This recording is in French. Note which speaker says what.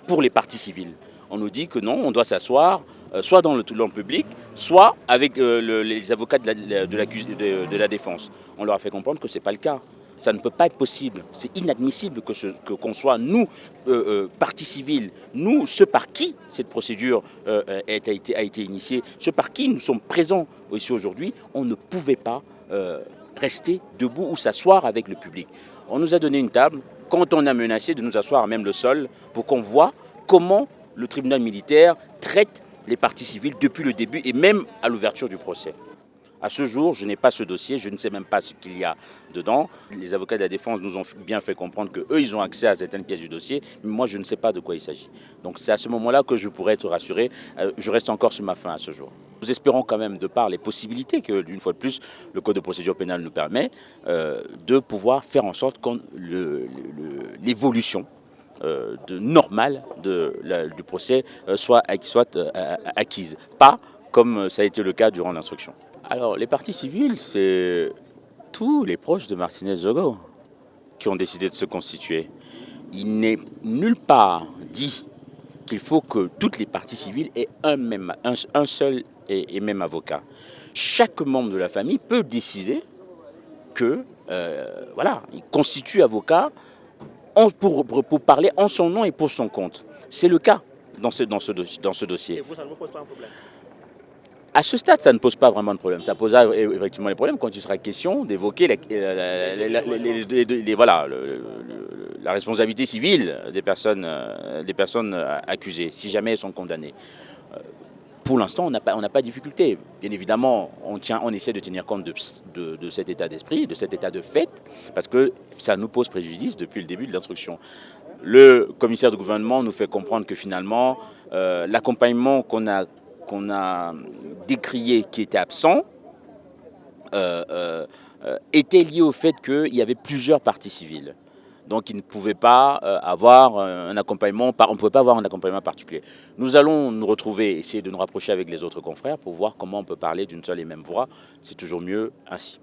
Speaker 1: pour les parties civiles. On nous dit que non, on doit s'asseoir soit dans le public, soit avec les avocats de la défense. On leur a fait comprendre que ce n'est pas le cas. Ça ne peut pas être possible. C'est inadmissible qu'on soit, nous, partie civile, nous, ceux par qui cette procédure a été initiée, ceux par qui nous sommes présents ici aujourd'hui, on ne pouvait pas rester debout ou s'asseoir avec le public. On nous a donné une table, quand on a menacé de nous asseoir à même le sol, pour qu'on voit comment le tribunal militaire traite les parties civiles depuis le début et même à l'ouverture du procès. À ce jour, je n'ai pas ce dossier, je ne sais même pas ce qu'il y a dedans. Les avocats de la défense nous ont bien fait comprendre qu'eux, ils ont accès à certaines pièces du dossier, mais moi, je ne sais pas de quoi il s'agit. Donc c'est à ce moment-là que je pourrais être rassuré. Je reste encore sur ma faim à ce jour. Nous espérons quand même, de par les possibilités que, une fois de plus, le Code de procédure pénale nous permet, de pouvoir faire en sorte que l'évolution normale du procès soit acquise. Pas comme ça a été le cas durant l'instruction. Alors, les parties civiles, c'est tous les proches de Martinez Zogo qui ont décidé de se constituer. Il n'est nulle part dit qu'il faut que toutes les parties civiles aient un seul et même avocat. Chaque membre de la famille peut décider que, voilà, il constitue avocat pour parler en son nom et pour son compte. C'est le cas dans ce dossier.
Speaker 2: Et vous, ça ne vous pose pas un problème?
Speaker 1: À ce stade, ça ne pose pas vraiment de problème. Ça posera effectivement les problèmes quand il sera question d'évoquer la responsabilité civile des personnes accusées, si jamais elles sont condamnées. Pour l'instant, on n'a pas de difficulté. Bien évidemment, on essaie de tenir compte de cet état d'esprit, de cet état de fait, parce que ça nous pose préjudice depuis le début de l'instruction. Le commissaire de gouvernement nous fait comprendre que finalement, l'accompagnement qu'on a décrié qui était absent était lié au fait qu'il y avait plusieurs parties civiles. Donc il ne pouvait pas avoir un accompagnement, on ne pouvait pas avoir un accompagnement particulier. Nous allons nous retrouver, essayer de nous rapprocher avec les autres confrères pour voir comment on peut parler d'une seule et même voix. C'est toujours mieux ainsi.